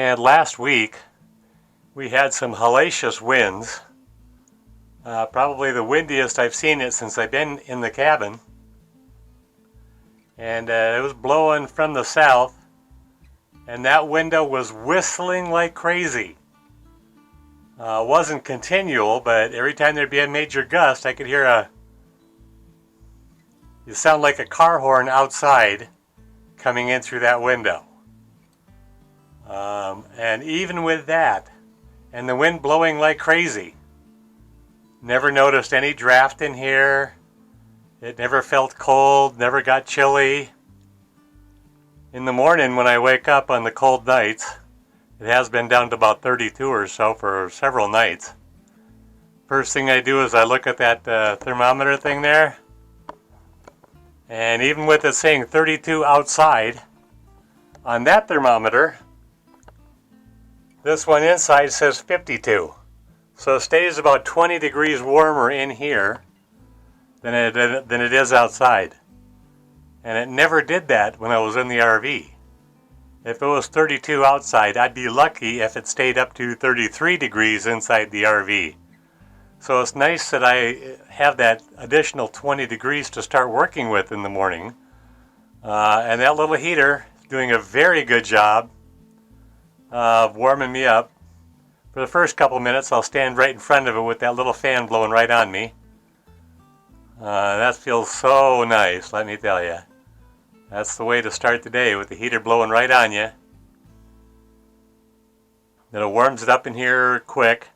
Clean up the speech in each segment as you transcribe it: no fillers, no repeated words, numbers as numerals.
And last week we had some hellacious winds, probably the windiest I've seen it since I've been in the cabin. And it was blowing from the south, and that window was whistling like crazy. Wasn't continual, but every time there'd be a major gust, I could hear it sound like a car horn outside coming in through that window. And even with that, and the wind blowing like crazy, never noticed any draft in here. It never felt cold, never got chilly. In the morning when I wake up on the cold nights, it has been down to about 32 or so for several nights. First thing I do is I look at that thermometer thing there. And even with it saying 32 outside, on that thermometer, this one inside says 52. So it stays about 20 degrees warmer in here than it is outside. And it never did that when I was in the RV. If it was 32 outside, I'd be lucky if it stayed up to 33 degrees inside the RV. So it's nice that I have that additional 20 degrees to start working with in the morning. And that little heater is doing a very good job of warming me up. For the first couple minutes, I'll stand right in front of it with that little fan blowing right on me. That feels so nice, let me tell you. That's the way to start the day, with the heater blowing right on you. Then it warms it up in here quick.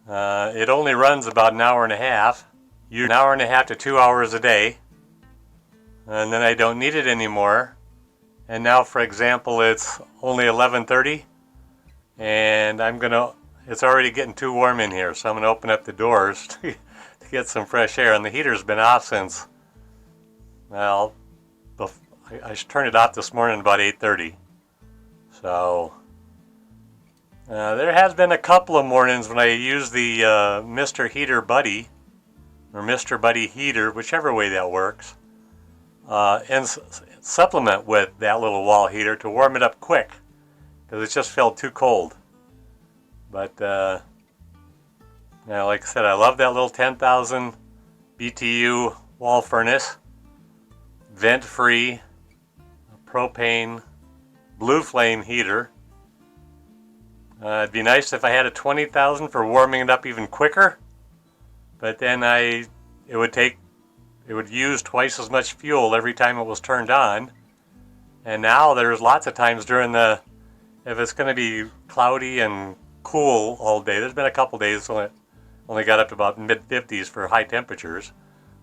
It only runs about an hour and a half. An hour and a half to 2 hours a day. And then I don't need it anymore. And now, for example, it's only 11:30. And it's already getting too warm in here. So I'm going to open up the doors to get some fresh air. And the heater's been off since, well, I turned it off this morning about 8:30. So there has been a couple of mornings when I use the Mr. Heater Buddy, or Mr. Buddy Heater, whichever way that works, and supplement with that little wall heater to warm it up quick, because it just felt too cold. But like I said, I love that little 10,000 BTU wall furnace, vent-free, propane, blue flame heater. It'd be nice if I had a 20,000 for warming it up even quicker, but then it would use twice as much fuel every time it was turned on. And now there's lots of times if it's going to be cloudy and cool all day. There's been a couple days when it only got up to about mid-50s for high temperatures.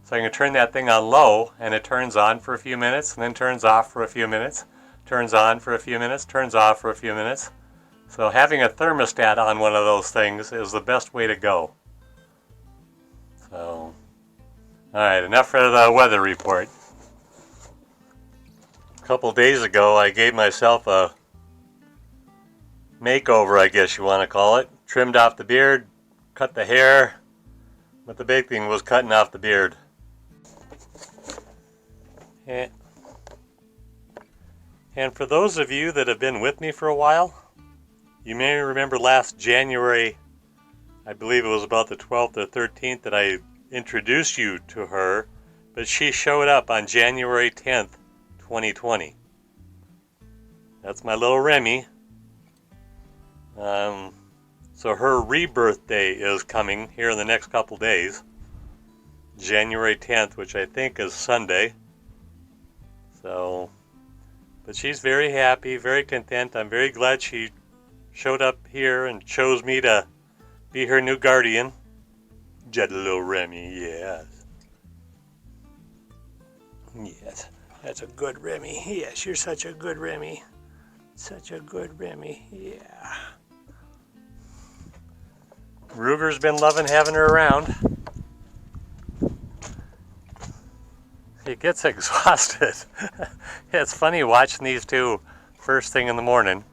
So I can turn that thing on low, and it turns on for a few minutes, and then turns off for a few minutes, turns on for a few minutes, turns off for a few minutes. So having a thermostat on one of those things is the best way to go. So, alright, enough for the weather report. A couple days ago, I gave myself a makeover, I guess you want to call it. Trimmed off the beard, cut the hair, but the big thing was cutting off the beard. And for those of you that have been with me for a while, you may remember last January, I believe it was about the 12th or 13th, that I introduced you to her, but she showed up on January 10th, 2020. That's my little Remy. So her rebirth day is coming here in the next couple days. January 10th, which I think is Sunday. So, but she's very happy, very content. I'm very glad she showed up here and chose me to be her new guardian. Just little Remy, yes. Yes, that's a good Remy. Yes, you're such a good Remy. Such a good Remy, yeah. Ruger's been loving having her around. He gets exhausted. It's funny watching these two first thing in the morning,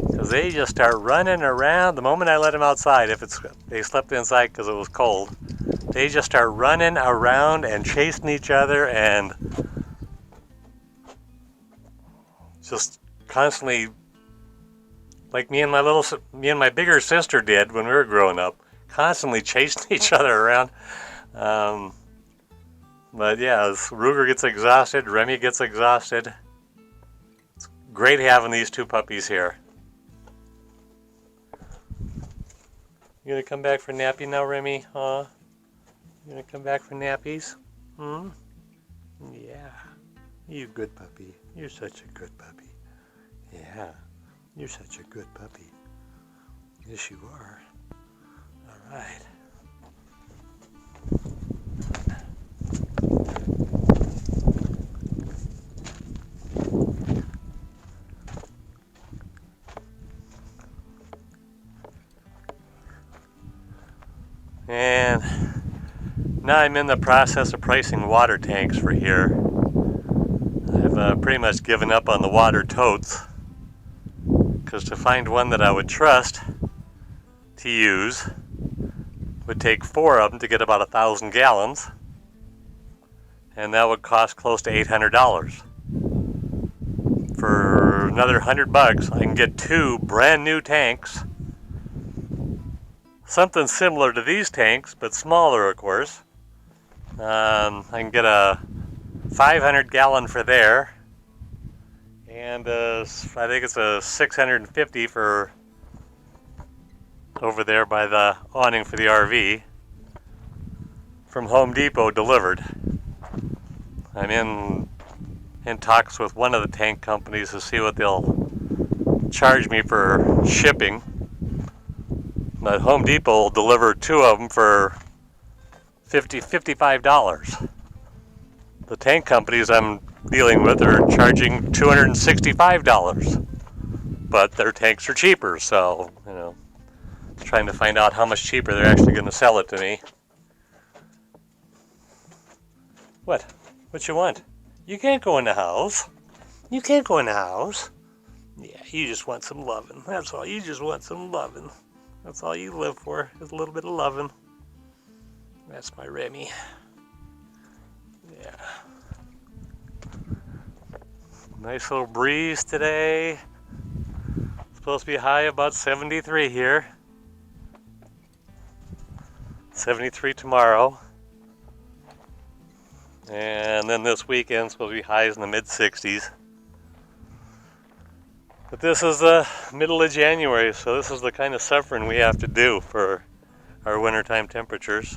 because they just start running around the moment I let them outside. They slept inside because it was cold, they just start running around and chasing each other and just constantly like me and my bigger sister did when we were growing up, constantly chasing each other around. But yeah, as Ruger gets exhausted, Remy gets exhausted. It's great having these two puppies here. You gonna come back for nappy now, Remy? Huh? You gonna come back for nappies? Hmm? Yeah. You good puppy. You're such a good puppy. Yeah. You're such a good puppy. Yes, you are. All right. And now I'm in the process of pricing water tanks for here. I've pretty much given up on the water totes, because to find one that I would trust to use would take 4 of them to get about 1,000 gallons, and that would cost close to $800. For another $100, I can get 2 brand new tanks, something similar to these tanks, but smaller, of course. I can get a 500 gallon for there, and I think it's a 650 for over there by the awning for the RV, from Home Depot delivered. I'm in talks with one of the tank companies to see what they'll charge me for shipping. But Home Depot will deliver 2 of them for $55. The tank companies I'm dealing with are charging $265, but their tanks are cheaper, so, you know, trying to find out how much cheaper they're actually going to sell it to me. What? What you want? You can't go in the house. You can't go in the house. Yeah, you just want some loving. That's all. You just want some loving. That's all you live for, is a little bit of loving. That's my Remy. Yeah. Nice little breeze today. It's supposed to be high about 73 here. 73 tomorrow. And then this weekend, supposed to be highs in the mid-60s. But this is the middle of January, so this is the kind of suffering we have to do for our wintertime temperatures.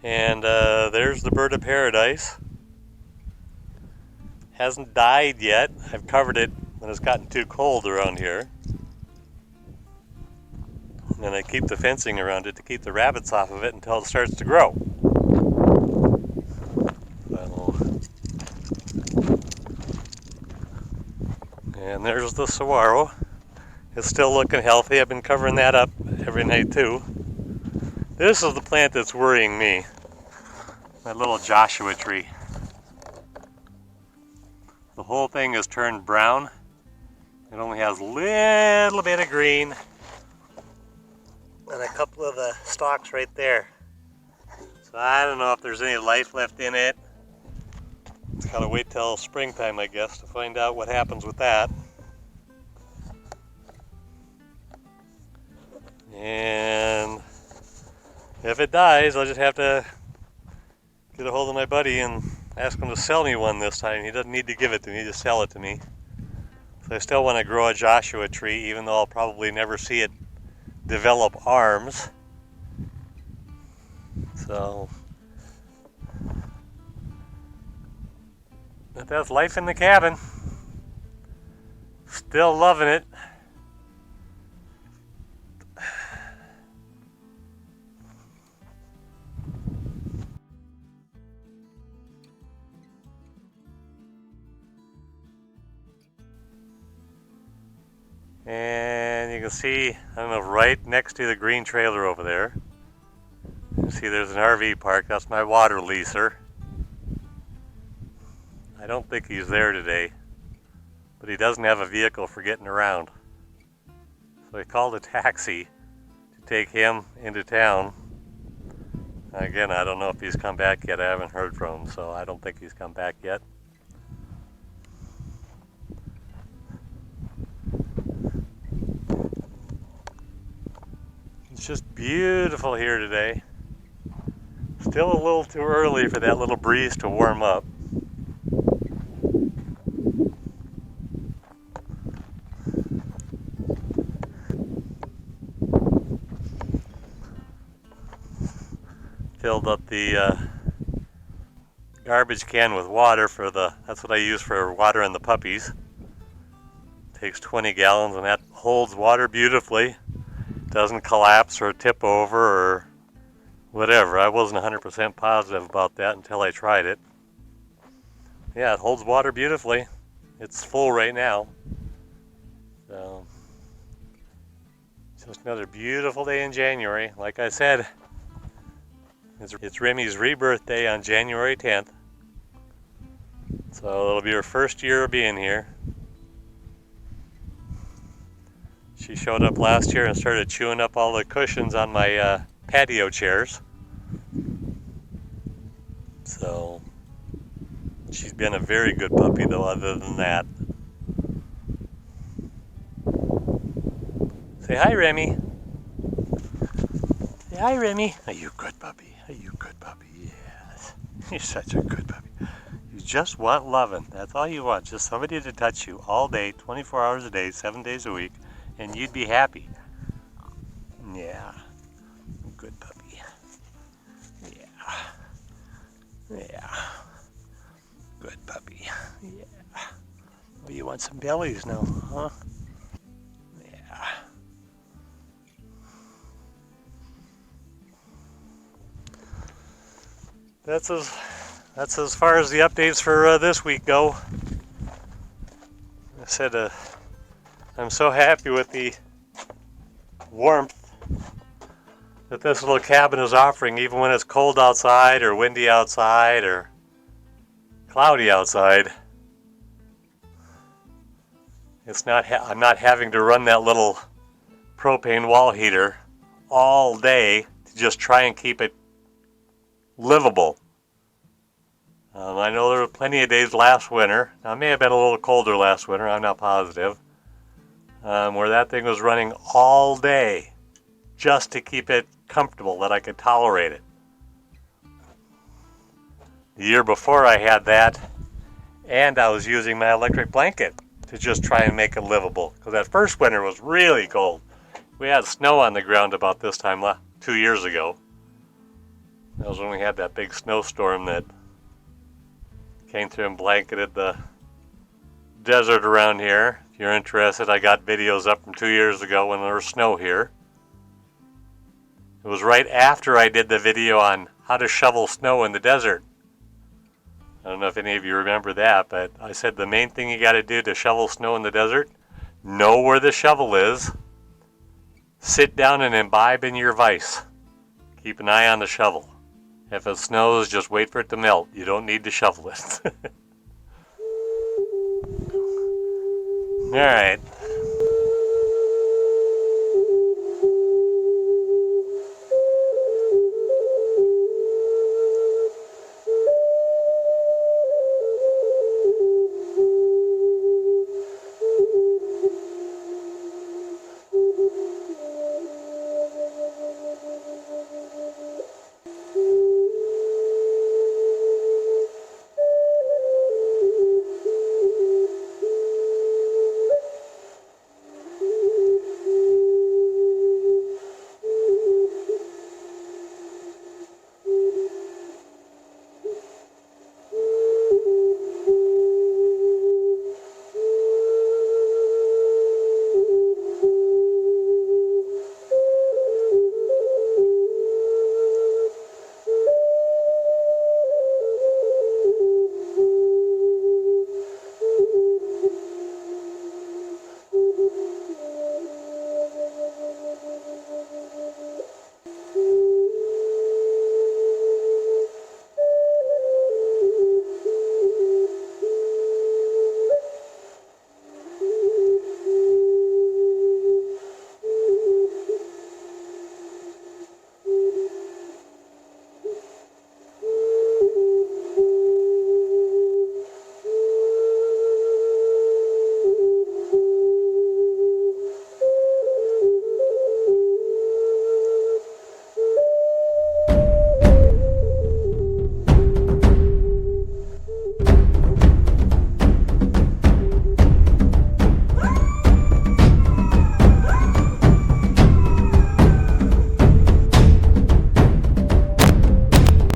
And there's the bird of paradise. Hasn't died yet. I've covered it when it's gotten too cold around here. And I keep the fencing around it to keep the rabbits off of it until it starts to grow. And there's the saguaro. It's still looking healthy. I've been covering that up every night too. This is the plant that's worrying me. My little Joshua tree. The whole thing has turned brown. It only has a little bit of green. And a couple of the stalks right there. So I don't know if there's any life left in it. Just gotta wait till springtime, I guess, to find out what happens with that. And if it dies, I'll just have to get a hold of my buddy and ask him to sell me one this time. He doesn't need to give it to me, just sell it to me. So I still want to grow a Joshua tree, even though I'll probably never see it develop arms. So, but that's life in the cabin. Still loving it. And you can see, I don't know, right next to the green trailer over there, you can see there's an RV park. That's my water leaser. I don't think he's there today, but he doesn't have a vehicle for getting around. So I called a taxi to take him into town. Again, I don't know if he's come back yet. I haven't heard from him, so I don't think he's come back yet. It's just beautiful here today. Still a little too early for that little breeze to warm up. Filled up the garbage can with water that's what I use for watering the puppies. Takes 20 gallons and that holds water beautifully. Doesn't collapse or tip over or whatever. I wasn't 100% positive about that until I tried it. Yeah, it holds water beautifully. It's full right now. So, just another beautiful day in January. Like I said, it's Remy's rebirth day on January 10th. So it'll be her first year of being here. She showed up last year and started chewing up all the cushions on my patio chairs. So she's been a very good puppy though, other than that. Say hi, Remy. Say hi, Remy. Are you a good puppy? Are you a good puppy? Yes. You're such a good puppy. You just want loving. That's all you want. Just somebody to touch you all day, 24 hours a day, 7 days a week, and you'd be happy. Yeah. Good puppy. Yeah. Yeah. Good puppy. Yeah. Well, you want some bellies now, huh? Yeah. That's as far as the updates for this week go. I said I'm so happy with the warmth that this little cabin is offering, even when it's cold outside or windy outside or cloudy outside. I'm not having to run that little propane wall heater all day to just try and keep it livable. I know there were plenty of days last winter. Now, it may have been a little colder last winter, I'm not positive, where that thing was running all day just to keep it comfortable, that I could tolerate it. The year before I had that, and I was using my electric blanket to just try and make it livable, because that first winter was really cold. We had snow on the ground about this time 2 years ago. That was when we had that big snowstorm that came through and blanketed the desert around here. If you're interested, I got videos up from 2 years ago when there was snow here. It was right after I did the video on how to shovel snow in the desert. I don't know if any of you remember that, but I said the main thing you got to do to shovel snow in the desert, know where the shovel is, sit down and imbibe in your vice. Keep an eye on the shovel. If it snows, just wait for it to melt. You don't need to shovel it. Alright,